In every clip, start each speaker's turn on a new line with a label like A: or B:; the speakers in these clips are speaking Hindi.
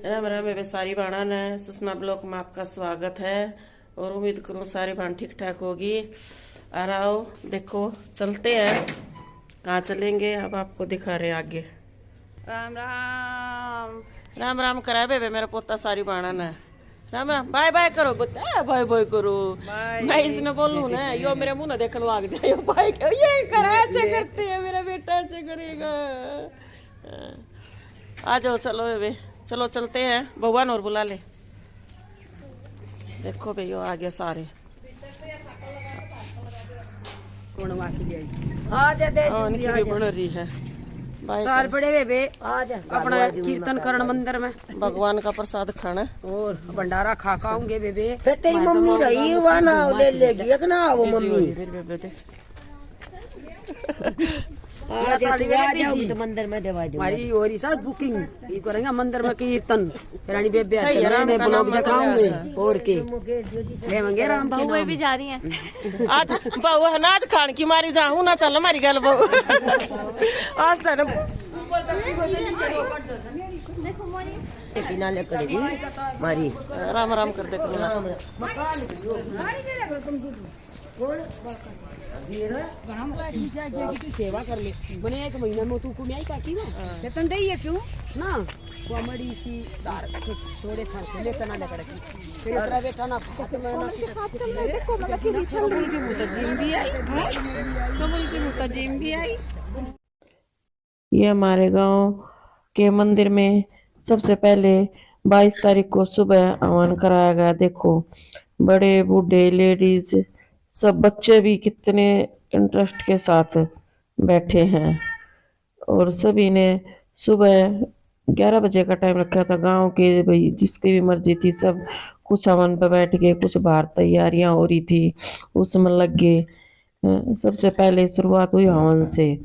A: राम राम मेरे सारी बाणन है सुषमा ब्लॉक में आपका स्वागत है। और उम्मीद करूँ सारी बाण ठीक ठाक होगी। आ आओ देखो चलते हैं। कहाँ चलेंगे अब आपको दिखा रहे आगे। राम राम राम राम करा बेबे मेरा पोता सारी बाणन है। राम राम बाय बाय करो गुत्ता बाय बाय करो। मैं इसने बोलूँ ना यो मेरे मुंह ना देखने लग जाए यो बाय ये करा अच्छा करते हैं मेरा बेटा अच्छा करेगा। आ जाओ चलो बेबे चलो चलते हैं भगवान और बुला ले। देखो भैया आ गया सारे। इनकी भी बन रही है
B: सार बड़े बेबे आज अपना कीर्तन करण मंदिर में
A: भगवान का प्रसाद खाना
B: और भंडारा खा खाऊंगे बेबे।
C: फिर तेरी मम्मी रही वहाँ ना ले लेगी एक ना वो मम्मी आ जाओगी तो मंदिर में दवा दूंगा।
B: हमारी और साथ बुकिंग ये करेंगे मंदिर में कीर्तन रानी बेबे मैं ब्लॉग दिखाऊंगे और के लेंगे राम
D: बहू भी जा रही हैं
A: आज बहू अनाज खान की मारी जाऊँ ना चल हमारी गल बहू आज तक
C: बिना ले करेगी मारी
A: राम राम कर दे
B: सेवा कर ले मैंने एक महीना में तू को मैं काटी ना वेतन दे ये क्यों ना कॉमेडी सी दार थोड़े खा के ले तना लेकर फिर इतना बेटा ना फट में ना
D: कमल की मुतजिम भी आई कमल की मुतजिम भी आई।
A: ये हमारे गांव के मंदिर में सबसे पहले 22 तारीख को सुबह हवन कराया गया। देखो बड़े बूढ़े लेडीज सब बच्चे भी कितने इंटरेस्ट के साथ बैठे हैं। और सभी ने सुबह 11 बजे का टाइम रखा था। गांव के भाई जिसकी भी मर्जी थी सब कुछ हवन पर बैठ गए, कुछ बाहर तैयारियां हो रही थी उसमें लग गए। सबसे पहले शुरुआत हुई हवन से।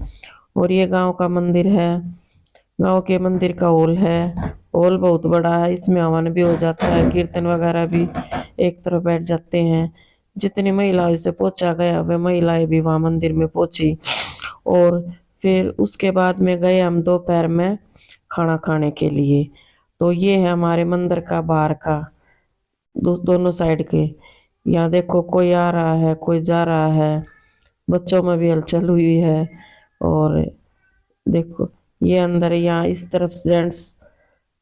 A: और ये गांव का मंदिर है, गांव के मंदिर का हॉल है। हॉल बहुत बड़ा है, इसमें हवन भी हो जाता है, कीर्तन वगैरह भी एक तरफ बैठ जाते हैं। जितनी महिलाओं से पहुंचा गया वे महिलाएं भी वहां मंदिर में पहुंची। और फिर उसके बाद में गए हम दोपहर में खाना खाने के लिए। तो ये है हमारे मंदिर का बाहर का दोनों साइड के। यहाँ देखो कोई आ रहा है कोई जा रहा है, बच्चों में भी हलचल हुई है। और देखो ये अंदर यहाँ इस तरफ जेंट्स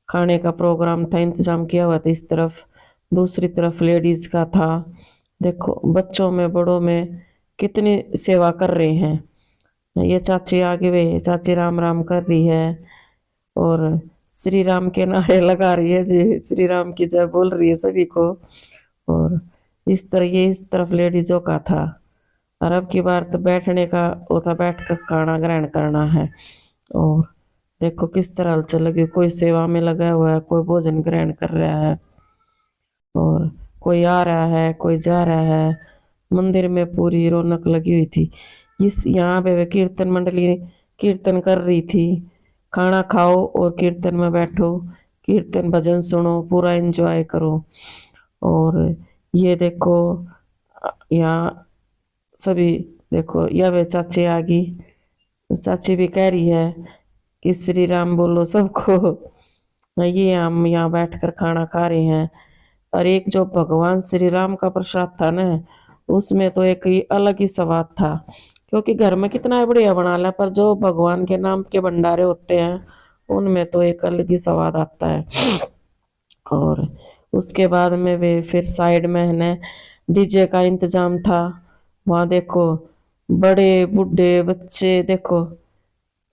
A: खाने का प्रोग्राम था, इंतजाम किया हुआ था इस तरफ, दूसरी तरफ लेडीज का था। देखो बच्चों में बड़ों में कितनी सेवा कर रहे हैं। ये चाची आगे वे चाची राम राम कर रही है और श्री राम के नारे लगा रही है जी, श्री राम की जय बोल रही है सभी को। और इस तरह ये इस तरफ लेडीजों का था। और अब की बार तो बैठने का वो था, बैठ कर खाना ग्रहण करना है। और देखो किस तरह हलचल लगी, कोई सेवा में लगा हुआ है, कोई भोजन ग्रहण कर रहा है और कोई आ रहा है कोई जा रहा है। मंदिर में पूरी रौनक लगी हुई थी। इस यहाँ पे कीर्तन मंडली कीर्तन कर रही थी। खाना खाओ और कीर्तन में बैठो, कीर्तन भजन सुनो, पूरा एंजॉय करो। और ये देखो यहाँ सभी देखो यह वे चाची आ गई, चाची भी कह रही है कि श्री राम बोलो सबको। ये हम यहाँ बैठकर खाना खा रहे हैं। और एक जो भगवान श्री राम का प्रसाद था ना उसमें तो एक ही अलग ही स्वाद था। क्योंकि घर में कितना बढ़िया बना लिया पर जो भगवान के नाम के भंडारे होते हैं उनमें तो एक अलग ही स्वाद आता है। और उसके बाद में वे फिर साइड में है ना डीजे का इंतजाम था। वहाँ देखो बड़े बूढ़े बच्चे, देखो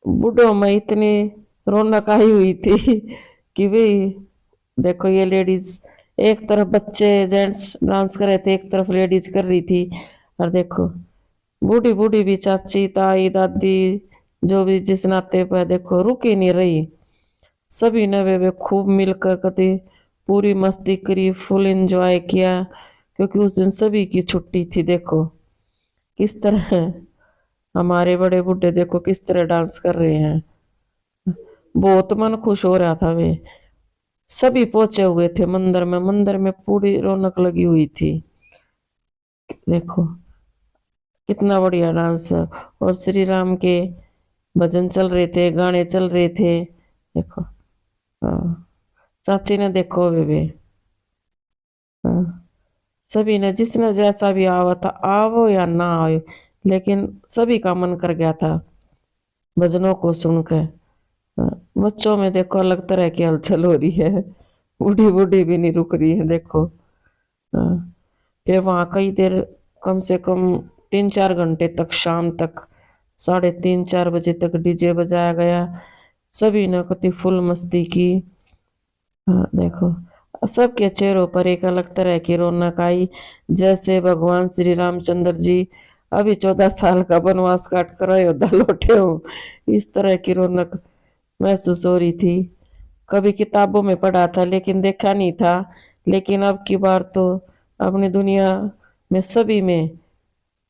A: बूढ़ों में इतनी रौनक आई हुई थी कि भाई देखो ये लेडीज एक तरफ बच्चे जेंट्स डांस कर रहे थे, एक तरफ लेडीज कर रही थी। और देखो बूढ़ी बूढ़ी भी चाची ताई दादी जो भी जिस नाते पर देखो रुक ही नहीं रही। सभी ने वे खूब मिलकर कभी पूरी मस्ती करी, फुल एंजॉय किया। क्योंकि उस दिन सभी की छुट्टी थी। देखो किस तरह हमारे बड़े बूढ़े देखो किस तरह डांस कर रहे हैं, बहुत मन खुश हो रहा था। वे सभी पहुंचे हुए थे मंदिर में, मंदिर में पूरी रौनक लगी हुई थी। देखो कितना बढ़िया डांस। और श्री राम के भजन चल रहे थे, गाने चल रहे थे। देखो चाची ने देखो बेबे। हाँ, सभी ने जिसने जैसा भी आवा था, आओ या ना आओ, लेकिन सभी का मन कर गया था भजनों को सुनकर। हाँ, बच्चों में देखो अलग तरह की हलचल हो रही है, बूढ़ी बूढ़ी भी नहीं रुक रही है देखो। हाँ, फिर वहां कई देर, कम से कम 3-4 घंटे तक, शाम तक 3:30-4 बजे तक डीजे बजाया गया। सभी ने कति फुल मस्ती की। हाँ देखो, सबके चेहरों पर एक अलग तरह की रौनक आई, जैसे भगवान श्री रामचंद्र जी अभी 14 साल का वनवास काट कर अयोध्या लौटे हो, इस तरह की रौनक महसूस हो रही थी। कभी किताबों में पढ़ा था लेकिन देखा नहीं था, लेकिन अब की बार तो अपनी दुनिया में सभी में,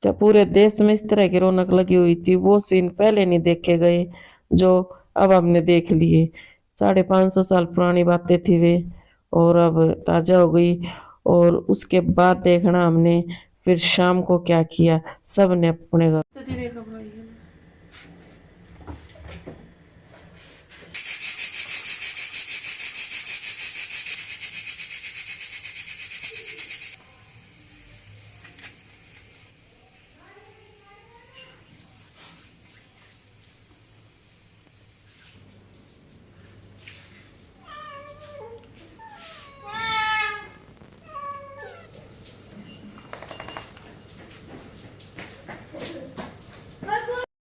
A: जब पूरे देश में इस तरह की रौनक लगी हुई थी, वो सीन पहले नहीं देखे गए जो अब हमने देख लिए। 550 साल पुरानी बातें थी वे, और अब ताजा हो गई। और उसके बाद देखना हमने फिर शाम को क्या किया, सब ने अपने घर।